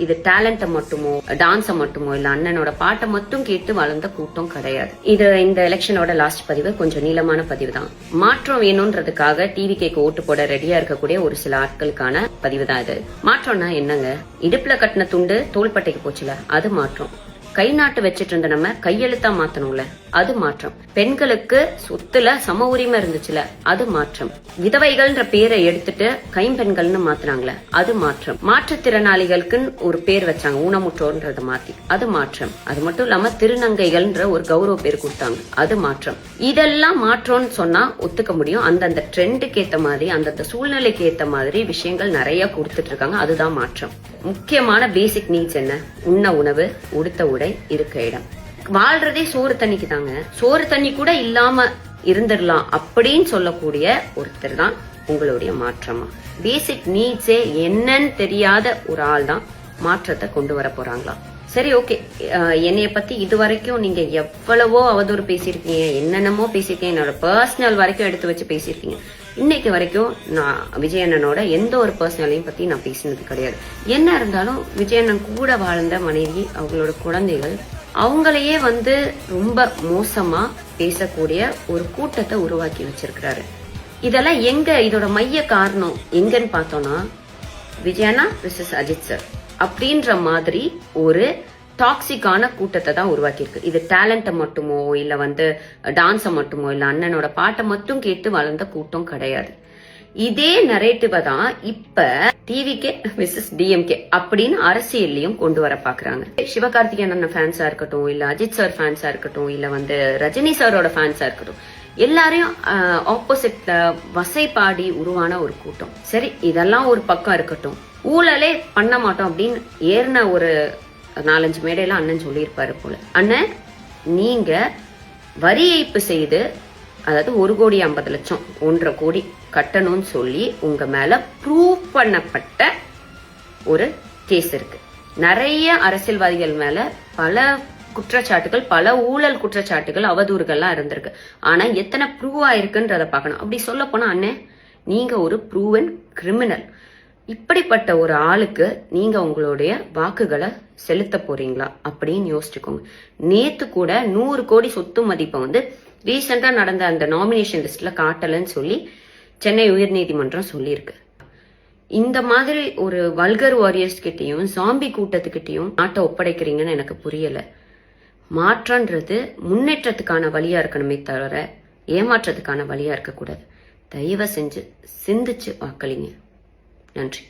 இது டேலண்ட மட்டுமோ டான்ஸ மட்டுமோ இல்ல அண்ணனோட பாட்டை மட்டும் கேட்டு வளர்ந்த கூட்டம் கிடையாது. இது இந்த எலெக்ஷனோட லாஸ்ட் பதிவு கொஞ்சம் நீளமான பதிவு தான். மாற்றம் வேணும்ன்றதுக்காக டிவி கேக்கு ஓட்டு போட ரெடியா இருக்கக்கூடிய ஒரு சில ஆட்களுக்கான பதிவு தான் இது. மாற்றம்னா என்னங்க? இடுப்புல கட்டின துண்டு தோள்பட்டைக்கு போச்சுல, அது மாற்றம். கை நாட்டு வச்சிட்டு இருந்த நம்ம கையெழுத்தா மாத்தணும்ல, அது மாற்றம். பெண்களுக்கு சொத்துல சம உரிமை இருந்துச்சுல, அது மாற்றம். விதவைகள்ன்ற பேரை எடுத்துட்டு கைம்பெண்கள்னு மாத்தினாங்களே, அது மாற்றம். மாற்றுத்திறனாளிகளுக்கு ஒரு பேர் வச்சாங்க, ஊனமுற்றோர்ன்றத மாத்தி, அது மாற்றம். அது மட்டும் இல்லாம திருநங்கைகள்ன்ற ஒரு கௌரவ பேர் கொடுத்தாங்க, அது மாற்றம். இதெல்லாம் மாற்றம்னு சொன்னா ஒத்துக்க முடியும். அந்தந்த ட்ரெண்டுக்கு ஏத்த மாதிரி அந்தந்த சூழ்நிலைக்கு ஏத்த மாதிரி விஷயங்கள் நிறைய கொடுத்துட்டு இருக்காங்க, அதுதான் மாற்றம். முக்கியமான பேசிக் நீட்ஸ் என்ன? உண்ண உணவு, உடுத்த உடை, இருக்க இடம். வாழ்றதே சோறு தண்ணிக்கு தாங்க. சோறு தண்ணி கூட இல்லாம இருந்துடலாம் அப்படின்னு சொல்லக்கூடிய ஒருத்தர் தான் உங்களுடைய மாற்றமா. பேசிக் நீட்ஸே என்னன்னு தெரியாத ஒரு ஆள் தான் மாற்றத்தை கொண்டு வர போறாங்களா? சரி, ஓகே. என்னைய பத்தி இது வரைக்கும் நீங்க எவ்வளவோ அவதூறு பேசியிருக்கீங்க, என்னென்னமோ பேசியிருக்கீங்க, என்னோட பர்சனல் வரைக்கும் எடுத்து வச்சு பேசியிருக்கீங்க. இன்னைக்கு வரைக்கும் நான் விஜயண்ணனோட எந்த ஒரு பர்சனலையும் பத்தி நான் பேசினது கிடையாது. என்ன இருந்தாலும் விஜயண்ணன் கூட வாழ்ந்த மனைவி, அவங்களோட குழந்தைகள், அவங்களையே ரொம்ப மோசமா பேசக்கூடிய ஒரு கூட்டத்தை உருவாக்கி வச்சிருக்கிறாரு. இதெல்லாம் எங்க? இதோட மைய காரணம் எங்கன்னு பார்த்தோம்னா, விஜயண்ணா விசஸ் அஜித் சார் அப்படின்ற மாதிரி ஒரு டாக்ஸிக்கான கூட்டத்தை தான் உருவாக்கியிருக்கு. இது டேலண்ட மட்டுமோ இல்ல டான்ஸ மட்டுமோ இல்ல அண்ணனோட பாட்டை மட்டும் கேட்டு வளர்ந்த கூட்டம் கிடையாது. இதே நரேட்டிவ தான் இப்ப டிவிகே விசஸ் டிஎம்கே அப்படின்னு அரசியல்லையும் கொண்டு வர பாக்குறாங்க. சிவகார்த்திகேயன் அண்ணன் ஃபேன்ஸா இருக்கட்டும், இல்ல அஜித் சார் ஃபேன்ஸா இருக்கட்டும், இல்ல ரஜினி சாரோட ஃபேன்ஸா இருக்கட்டும், எல்லாரையும் ஆப்போசிட்ல வசைப்பாடி உருவான ஒரு கூட்டம். சரி, இதெல்லாம் ஒரு பக்கம் இருக்கட்டும். ஊழலே பண்ண மாட்டோம் அப்படின்னு ஏறின ஒரு 4-5 மேடையில அண்ணன் சொல்லியிருப்பாரு போல. அண்ணன், நீங்க வரி ஏய்ப்பு செய்து, அதாவது 1,50,00,000 1.5 கோடி கட்டணும்னு சொல்லி உங்க மேல ப்ரூவ் பண்ணப்பட்ட ஒரு கேஸ் இருக்கு. நிறைய அரசியல்வாதிகள் மேல பல குற்றச்சாட்டுகள், பல ஊழல் குற்றச்சாட்டுகள், அவதூறுகள்லாம் இருந்திருக்கு. ஆனா எத்தனை ப்ரூவ் ஆயிருக்குன்றத பாக்கணும். அப்படி சொல்ல போனா அண்ணன், நீங்க ஒரு ப்ரூவன் கிரிமினல். இப்படிப்பட்ட ஒரு ஆளுக்கு நீங்க உங்களுடைய வாக்குகளை செலுத்த போறீங்களா அப்படின்னு யோசிச்சுக்கோங்க. நேத்து கூட 100 கோடி சொத்து மதிப்பை ரீசெண்டா நடந்த அந்த நாமினேஷன் லிஸ்ட்ல காட்டலன்னு சொல்லி சென்னை உயர்நீதிமன்றம் சொல்லியிருக்கு. இந்த மாதிரி ஒரு வல்கர் வாரியர்ஸ் கிட்டையும் சாம்பி கூட்டத்துக்கிட்டையும் நாட்டை ஒப்படைக்கிறீங்கன்னு எனக்கு புரியல. மாற்றன்றது முன்னேற்றத்துக்கான வழியா இருக்கணுமே தவிர ஏமாற்றத்துக்கான வழியா இருக்கக்கூடாது. தயவு செஞ்சு சிந்திச்சு வாக்களிங்க. நன்றி.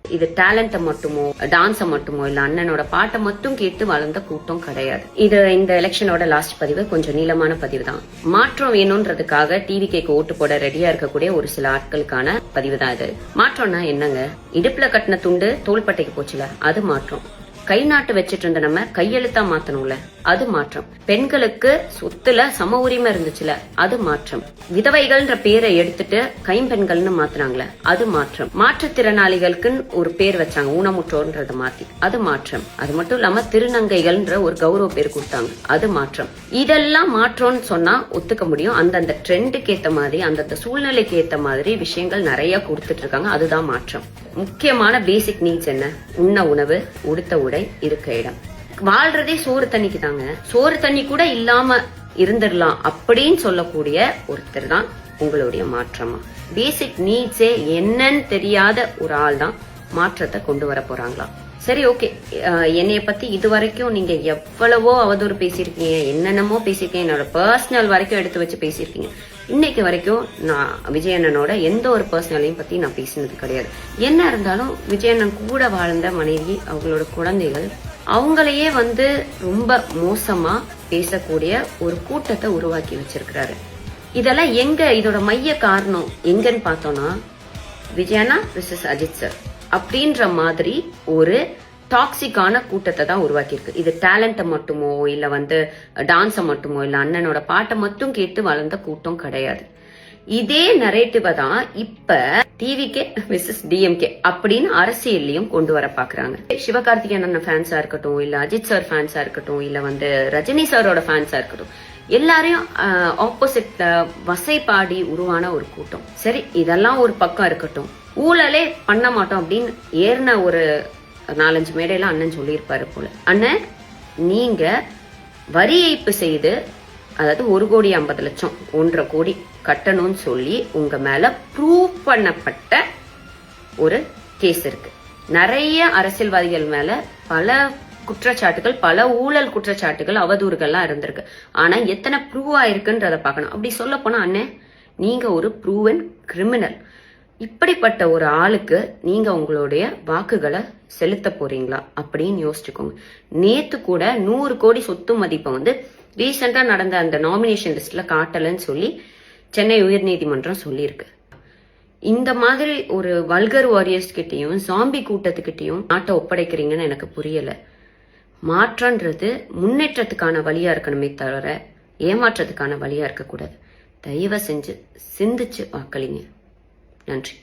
இது டேலண்ட மட்டுமோ டான்ஸ மட்டுமோ இல்ல அண்ணனோட பாட்டை மட்டும் கேட்டு வளர்ந்த கூட்டம் கிடையாது. இது இந்த எலெக்ஷனோட லாஸ்ட் பதிவு கொஞ்சம் நீளமான பதிவு தான். மாற்றம் வேணும்ன்றதுக்காக டிவி கேக்கு ஓட்டு போட ரெடியா இருக்கக்கூடிய ஒரு சில ஆட்களுக்கான பதிவு தான் இது. மாற்றம்னா என்னங்க? இடுப்புல கட்டின துண்டு தோள்பட்டைக்கு போச்சுல, அது மாற்றம். கை நாட்டு வச்சிட்டு இருந்த நம்ம கையெழுத்தா மாத்தணும்ல, அது மாற்றம். பெண்களுக்கு சொத்துல சம உரிமை இருந்துச்சுல, அது மாற்றம். விதவைகள்ன்ற பேரை எடுத்துட்டு கைம்பெண்கள்னு மாத்தினாங்களே, அது மாற்றம். மாற்றுத்திறனாளிகளுக்கு ஒரு பேர் வச்சாங்க, ஊனமுற்றோர்ன்றத மாத்தி, அது மாற்றம். அது மட்டும் இல்லாம திருநங்கைகள்ன்ற ஒரு கௌரவ பேர் கொடுத்தாங்க, அது மாற்றம். இதெல்லாம் மாற்றம்னு சொன்னா ஒத்துக்க முடியும். அந்தந்த ட்ரெண்டுக்கு ஏத்த மாதிரி அந்தந்த சூழ்நிலைக்கு ஏத்த மாதிரி விஷயங்கள் நிறைய கொடுத்துட்டு இருக்காங்க, அதுதான் மாற்றம். முக்கியமான பேசிக் நீட்ஸ் என்ன? உண்ண உணவு, உடுத்த உடை, இருக்க இடம். வாழ்றதே சோறு தண்ணிக்கு தாங்க. சோறு தண்ணி கூட இல்லாம இருந்துடலாம் அப்படின்னு சொல்லக்கூடிய ஒருத்தர் தான் உங்களுடைய மாற்றமா. பேசிக் நீட்ஸே என்னன்னு தெரியாத ஒரு ஆள் தான் மாற்றத்தை கொண்டு வர போறாங்களா? சரி, ஓகே. என்னைய பத்தி இது வரைக்கும் நீங்க எவ்வளவோ அவதூறு பேசியிருக்கீங்க, என்னென்னமோ பேசியிருக்கீங்க, என்னோட பர்சனல் வரைக்கும் எடுத்து வச்சு பேசியிருக்கீங்க. இன்னைக்கு வரைக்கும் நான் விஜயண்ணனோட எந்த ஒரு பர்சனலையும் பத்தி நான் பேசினது கிடையாது. என்ன இருந்தாலும் விஜயண்ணன் கூட வாழ்ந்த மனைவி, அவங்களோட குழந்தைகள், அவங்களையே ரொம்ப மோசமா பேசக்கூடிய ஒரு கூட்டத்தை உருவாக்கி வச்சிருக்கிறாரு. இதெல்லாம் எங்க? இதோட மைய காரணம் எங்கன்னு பார்த்தோம்னா, விஜயண்ணா விசஸ் அஜித் சார் அப்படின்ற மாதிரி ஒரு டாக்ஸிக்கான கூட்டத்தை தான் உருவாக்கியிருக்கு. இது டேலண்ட மட்டுமோ இல்ல டான்ஸ மட்டுமோ இல்ல அண்ணனோட பாட்டை மட்டும் கேட்டு வளர்ந்த கூட்டம் கிடையாது. இதே நரேட்டிவ தான் இப்ப டிவிகே விசஸ் டிஎம்கே அப்படின்னு அரசியல்லையும் கொண்டு வர பாக்குறாங்க. சிவகார்த்திகேயன் அண்ணன் ஃபேன்ஸா இருக்கட்டும், இல்ல அஜித் சார் ஃபேன்ஸா இருக்கட்டும், இல்ல ரஜினி சாரோட ஃபேன்ஸா இருக்கட்டும், எல்லாரையும் ஆப்போசிட்ல வசைப்பாடி உருவான ஒரு கூட்டம். சரி, இதெல்லாம் ஒரு பக்கம் இருக்கட்டும். ஊழலே பண்ண மாட்டோம் அப்படின்னு ஏறின ஒரு 4-5 மேடையில அண்ணன் சொல்லியிருப்பாரு போல, அண்ணன் நீங்க வரி ஏய்ப்பு செய்து, அதாவது 1,50,00,000 1.5 கோடி கட்டணும்னு சொல்லி உங்க மேல ப்ரூவ் பண்ணப்பட்ட ஒரு கேஸ் இருக்கு. நிறைய அரசியல்வாதிகள் மேல பல குற்றச்சாட்டுகள், பல ஊழல் குற்றச்சாட்டுகள், அவதூறுகள்லாம் இருந்திருக்கு. ஆனா எத்தனை ப்ரூவ் ஆயிருக்குன்றத பார்க்கணும். அப்படி சொல்ல போனா அண்ணன், நீங்க ஒரு ப்ரூவன் கிரிமினல். இப்படிப்பட்ட ஒரு ஆளுக்கு நீங்க உங்களுடைய வாக்குகளை செலுத்த போறீங்களா அப்படின்னு யோசிச்சுக்கோங்க. நேத்து கூட 100 கோடி சொத்து மதிப்பை வந்து ரீசெண்டா நடந்த அந்த நாமினேஷன் லிஸ்ட்ல காட்டலன்னு சொல்லி சென்னை உயர்நீதிமன்றம் சொல்லியிருக்கு. இந்த மாதிரி ஒரு வல்கர் வாரியர்ஸ் கிட்டையும் ஜாம்பி கூட்டத்துக்கிட்டையும் நாட்டை ஒப்படைக்கிறீங்கன்னு எனக்கு புரியல. மாற்றன்றது முன்னேற்றத்துக்கான வழியா இருக்கணுமே தவிர ஏமாற்றத்துக்கான வழியா இருக்கக்கூடாது. தயவு செஞ்சு சிந்திச்சு வாக்களிங்க. நன்றி.